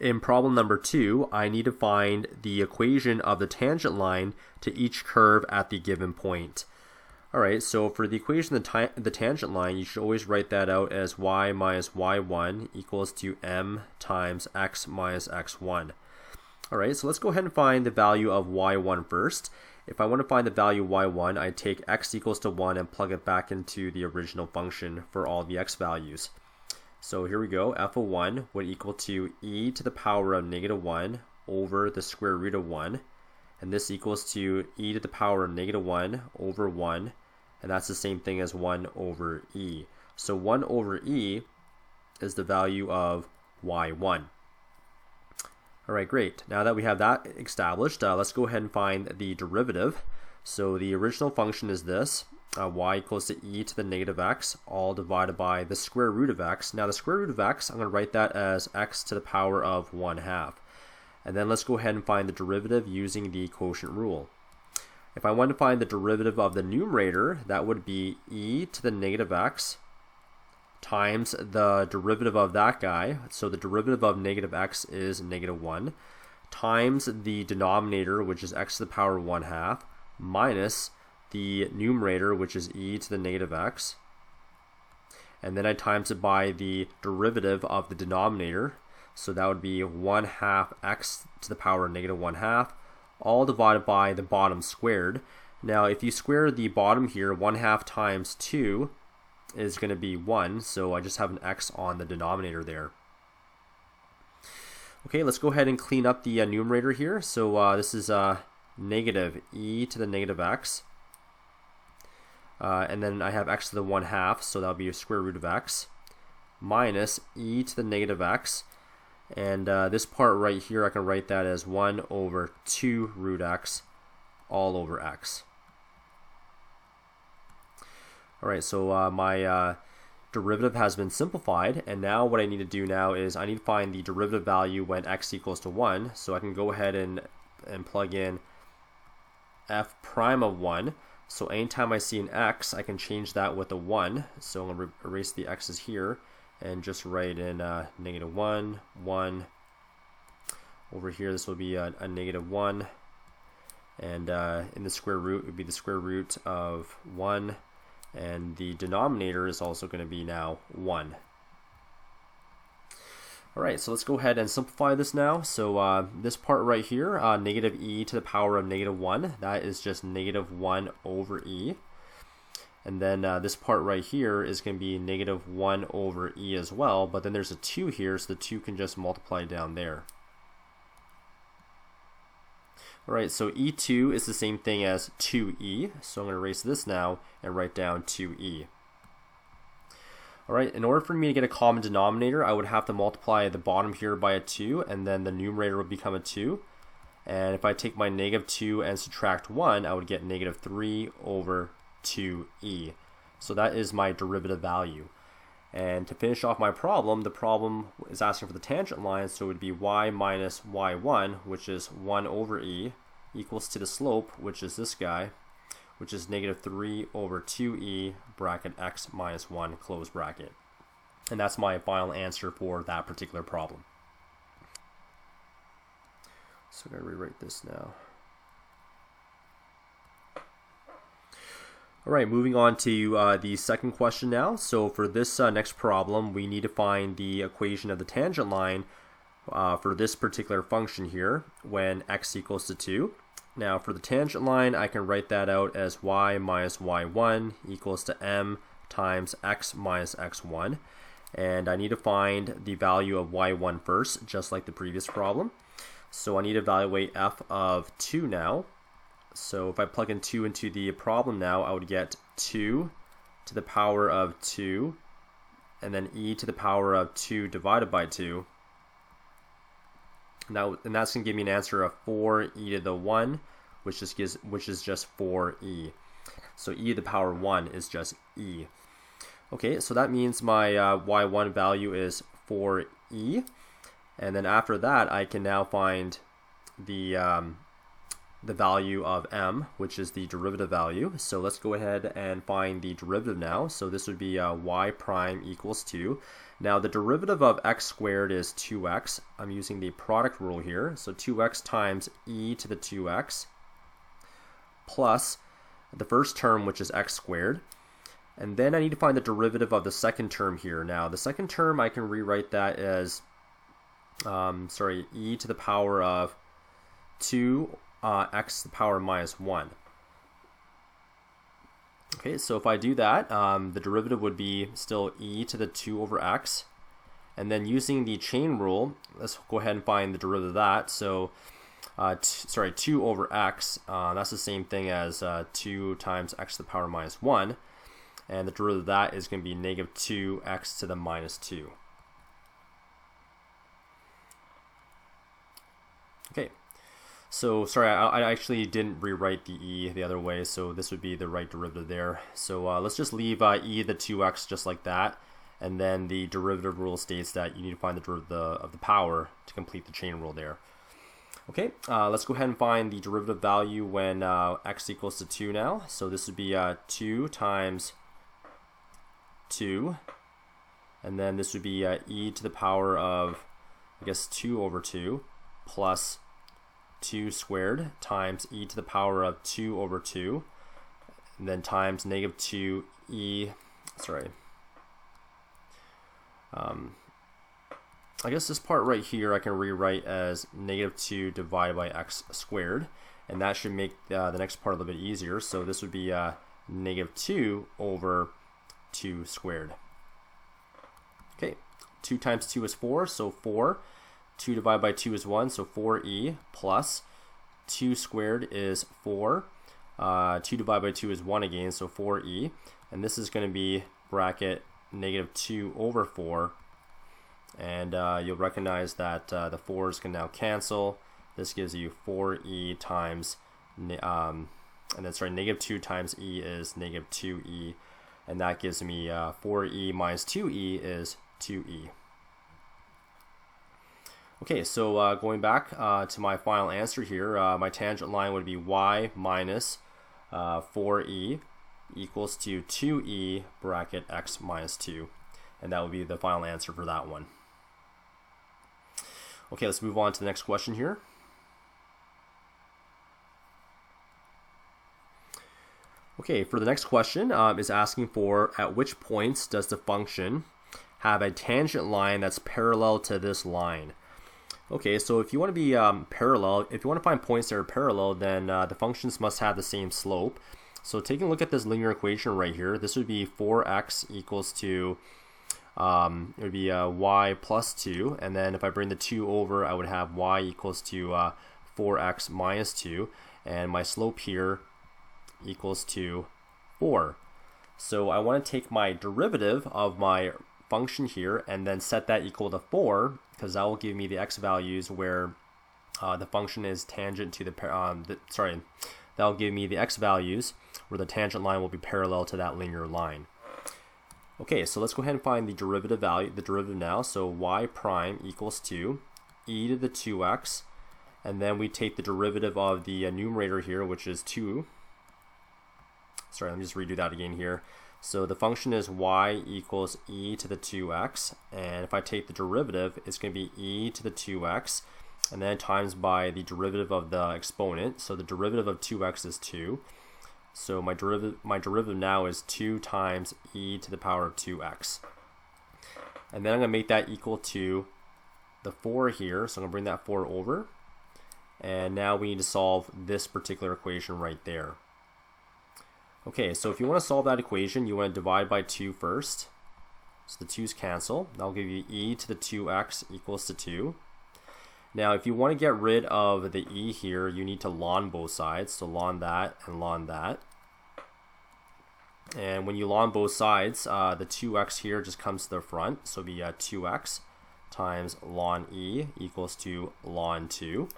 In problem number 2, I need to find the equation of the tangent line to each curve at the given point. Alright, so for the equation of the tangent line, you should always write that out as y minus y1 equals to m times x minus x1. Alright, so let's go ahead and find the value of y1 first. If I want to find the value of y1, I take x equals to 1 and plug it back into the original function for all the x values. So here we go, f of 1 would equal to e to the power of negative 1 over the square root of 1. And this equals to e to the power of negative 1 over 1. And that's the same thing as 1 over e. So 1 over e is the value of y1. Alright, great. Now that we have that established, let's go ahead and find the derivative. So the original function is this. Y equals to e to the negative x, all divided by the square root of x. Now the square root of x, I'm going to write that as x to the power of 1/2. And then let's go ahead and find the derivative using the quotient rule. If I want to find the derivative of the numerator, that would be e to the negative x times the derivative of that guy. So the derivative of negative x is negative 1, times the denominator, which is x to the power of 1/2, minus the numerator, which is e to the negative x, and then I times it by the derivative of the denominator, so that would be 1/2 x to the power of negative 1/2, all divided by the bottom squared. Now if you square the bottom here, 1/2 times 2 is going to be 1, so I just have an x on the denominator there. Okay, let's go ahead and clean up the numerator here. So this is negative e to the negative x. And then I have x to the 1/2, so that would be a square root of x, minus e to the negative x. And this part right here, I can write that as 1 over 2 root x all over x. Alright, so my derivative has been simplified, and now what I need to do now is I need to find the derivative value when x equals to 1. So I can go ahead and plug in f prime of 1. So anytime I see an x, I can change that with a 1. So I'm going to erase the x's here and just write in negative 1, 1. Over here, this will be a negative 1. And in the square root, it would be the square root of 1. And the denominator is also going to be now 1. Alright, so let's go ahead and simplify this now. So this part right here, negative e to the power of negative 1, that is just negative 1 over e. And then this part right here is going to be negative 1 over e as well, but then there's a 2 here, so the 2 can just multiply down there. Alright, so e2 is the same thing as 2e, so I'm going to erase this now and write down 2e. Alright, in order for me to get a common denominator, I would have to multiply the bottom here by a 2, and then the numerator would become a 2. And if I take my negative 2 and subtract 1, I would get negative 3 over 2e. So that is my derivative value. And to finish off my problem, the problem is asking for the tangent line, so it would be y minus y1, which is 1 over e, equals to the slope, which is this guy, which is negative 3 over 2e bracket x minus 1 close bracket. And that's my final answer for that particular problem. So I'm going to rewrite this now. Alright, moving on to the second question now. So for this next problem, we need to find the equation of the tangent line for this particular function here when x equals to 2. Now for the tangent line, I can write that out as y minus y1 equals to m times x minus x1. And I need to find the value of y1 first, just like the previous problem. So I need to evaluate f of 2 now. So if I plug in 2 into the problem now, I would get 2 to the power of 2, and then e to the power of 2 divided by 2. Now, and that's going to give me an answer of 4e to the 1, which is just 4e. So e to the power 1 is just e. Okay, so that means my y1 value is 4e. And then after that, I can now find the value of m, which is the derivative value. So let's go ahead and find the derivative now. So this would be y prime equals 2. Now the derivative of x squared is 2x. I'm using the product rule here. So 2x times e to the 2x plus the first term, which is x squared. And then I need to find the derivative of the second term here. Now the second term, I can rewrite that as, e to the power of 2 x to the power minus 1. Okay, so if I do that, the derivative would be still e to the 2 over x. And then using the chain rule, let's go ahead and find the derivative of that. So, 2 over x, that's the same thing as 2 times x to the power minus 1. And the derivative of that is going to be negative 2x to the minus 2. Okay. So sorry, I actually didn't rewrite the e the other way, so this would be the right derivative there. So let's just leave e to the 2x just like that, and then the derivative rule states that you need to find the derivative of the power to complete the chain rule there. Okay, let's go ahead and find the derivative value when x equals to 2 now. So this would be 2 times 2, and then this would be e to the power of, I guess, 2 over 2 plus 2 squared times e to the power of 2 over 2, and then times negative 2 e, I guess this part right here I can rewrite as negative 2 divided by x squared, and that should make the next part a little bit easier. So this would be negative 2 over 2 squared. Okay, 2 times 2 is 4, so 4. 2 divided by 2 is 1, so 4e plus 2 squared is 4. 2 divided by 2 is 1 again, so 4e. And this is going to be bracket negative 2 over 4. And you'll recognize that the 4's can now cancel. This gives you 4e times, negative 2 times e is negative 2e. And that gives me 4e minus 2e is 2e. Okay, so going back to my final answer here, my tangent line would be y minus 4e equals to 2e bracket x minus 2. And that would be the final answer for that one. Okay, let's move on to the next question here. Okay, for the next question is asking for at which points does the function have a tangent line that's parallel to this line? Okay, so if you want to be parallel, if you want to find points that are parallel, then the functions must have the same slope. So taking a look at this linear equation right here, this would be 4x equals to, it would be y plus 2, and then if I bring the 2 over, I would have y equals to 4x minus 2, and my slope here equals to 4. So I want to take my derivative of my function here and then set that equal to 4, because that will give me the x values where the function is tangent to that'll give me the x values where the tangent line will be parallel to that linear line. Okay, so let's go ahead and find the derivative value, the derivative now. So y prime equals to e to the 2x, and then we take the derivative of the numerator here, which is 2. Sorry, let me just redo that again here. So the function is y equals e to the 2x, and if I take the derivative, it's going to be e to the 2x, and then times by the derivative of the exponent. So the derivative of 2x is 2. So my derivative now is 2 times e to the power of 2x. And then I'm going to make that equal to the 4 here, so I'm going to bring that 4 over. And now we need to solve this particular equation right there. Okay, so if you want to solve that equation, you want to divide by 2 first. So the 2's cancel. That'll give you e to the 2x equals to 2. Now, if you want to get rid of the e here, you need to ln both sides. So ln that and ln that. And when you ln both sides, the 2x here just comes to the front. So it'll be 2x times ln e equals to ln 2.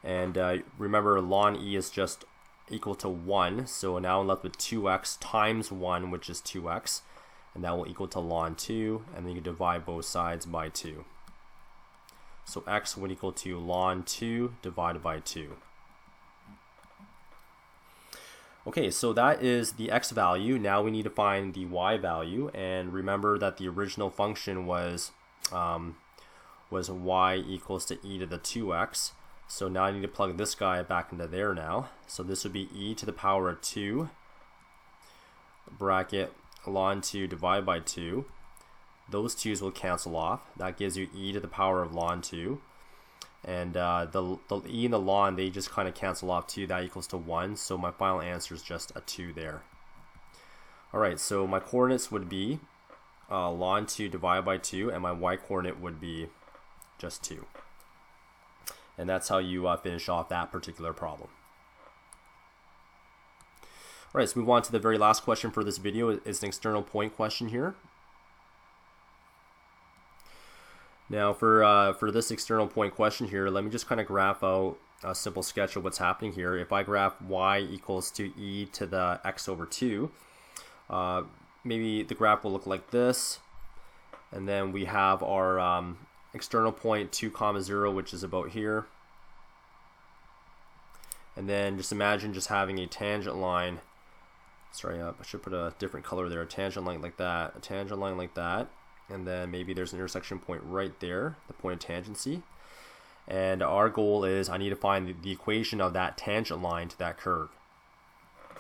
And remember, ln e is just equal to 1, so now I'm left with 2x times 1, which is 2x, and that will equal to ln 2, and then you can divide both sides by 2. So x would equal to ln 2 divided by 2. Okay, so that is the x value. Now we need to find the y value, and remember that the original function was y equals to e to the 2x. So now I need to plug this guy back into there now. So this would be e to the power of 2 bracket ln 2 divided by 2. Those 2's will cancel off. That gives you e to the power of ln 2. And the e and the ln, they just kind of cancel off too. That equals to 1. So my final answer is just a 2 there. Alright, so my coordinates would be ln 2 divided by 2, and my y coordinate would be just 2. And that's how you finish off that particular problem. Alright, let's move on to the very last question for this video. It's an external point question here. Now for this external point question here, let me just kind of graph out a simple sketch of what's happening here. If I graph y equals to e to the x over 2, maybe the graph will look like this. And then we have our external point 2, 0, which is about here. And then just imagine just having a tangent line. Sorry, I should put a different color there. A tangent line like that, a tangent line like that. And then maybe there's an intersection point right there, the point of tangency. And our goal is I need to find the equation of that tangent line to that curve.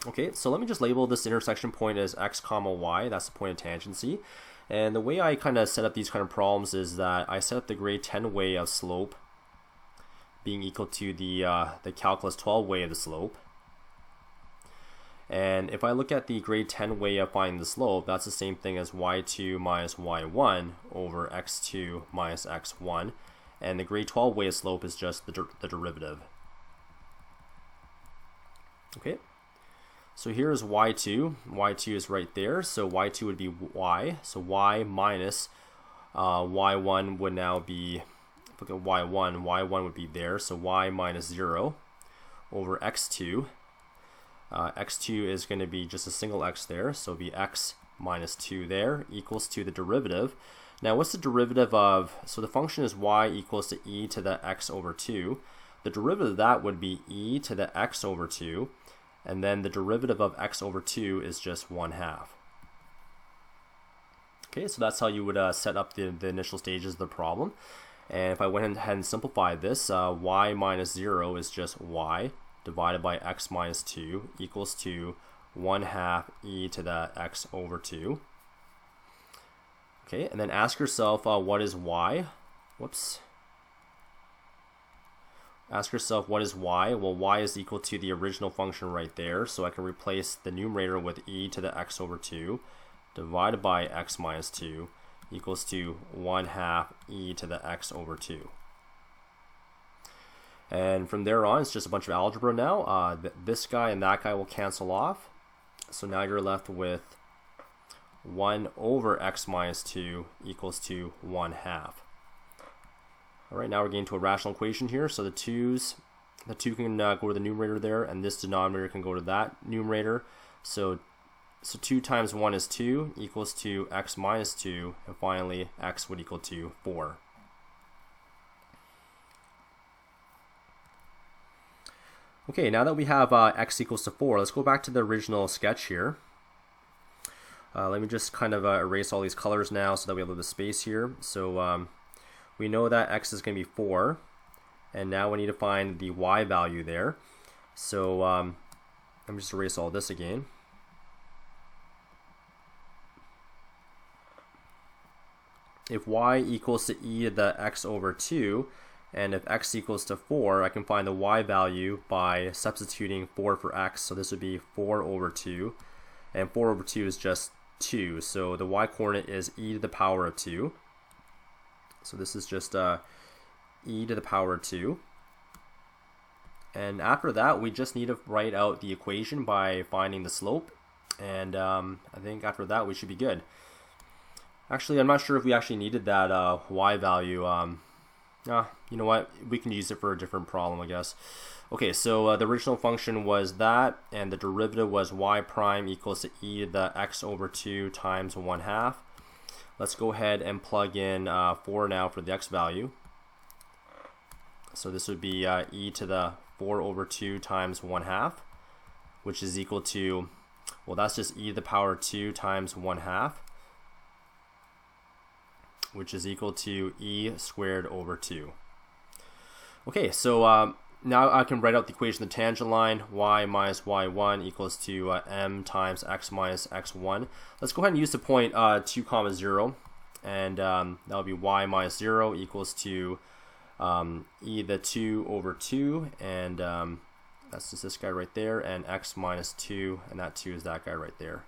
Okay, so let me just label this intersection point as x comma y. That's the point of tangency. And the way I kind of set up these kind of problems is that I set up the grade 10 way of slope being equal to the calculus 12 way of the slope. And if I look at the grade 10 way of finding the slope, that's the same thing as y2 minus y1 over x2 minus x1. And the grade 12 way of slope is just the derivative. Okay, so here is y2. y2 is right there, so y2 would be y. So y minus y1 would now be, look at y1. y1 would be there, so y minus 0 over x2. X2 is going to be just a single x there, so it'll be x minus 2 there equals to the derivative. Now what's the derivative of, so the function is y equals to e to the x over 2. The derivative of that would be e to the x over 2, and then the derivative of x over 2 is just 1/2. Okay, so that's how you would set up the initial stages of the problem. And if I went ahead and simplified this, y minus 0 is just y divided by x minus 2 equals to 1/2 e to the x over 2. Okay, and then ask yourself what is y? Whoops. Ask yourself what is y? Well, y is equal to the original function right there, so I can replace the numerator with e to the x over 2 divided by x minus 2 equals to 1/2 e to the x over 2. And from there on, it's just a bunch of algebra now. This guy and that guy will cancel off. So now you're left with 1 over x minus 2 equals to 1/2. All right, now we're getting to a rational equation here. So the 2 can go to the numerator there, and this denominator can go to that numerator. So 2 times 1 is 2 equals to x minus 2, and finally x would equal to 4. Okay, now that we have x equals to 4, let's go back to the original sketch here. Let me just kind of erase all these colors now so that we have a little bit of space here. So we know that x is going to be 4, and now we need to find the y value there. So let me just erase all this again. If y equals to e to the x over 2, and if x equals to 4, I can find the y value by substituting 4 for x. So this would be 4 over 2. And 4 over 2 is just 2. So the y coordinate is e to the power of 2. So this is just e to the power of 2. And after that, we just need to write out the equation by finding the slope. And I think after that, we should be good. Actually, I'm not sure if we actually needed that y value. You know what? We can use it for a different problem, I guess. Okay, so the original function was that, and the derivative was y prime equals to e to the x over 2 times 1/2. Let's go ahead and plug in 4 now for the x value. So this would be e to the 4 over 2 times 1/2. which is equal to, well, that's just e to the power 2 times 1/2, which is equal to e squared over 2. Okay, so now I can write out the equation of the tangent line. Y minus y1 equals to m times x minus x1. Let's go ahead and use the point 2 comma 0, and that'll be y minus 0 equals to e to the 2 over 2, and that's just this guy right there, and x minus 2, and that 2 is that guy right there.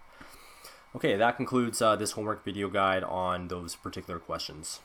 Okay, that concludes this homework video guide on those particular questions.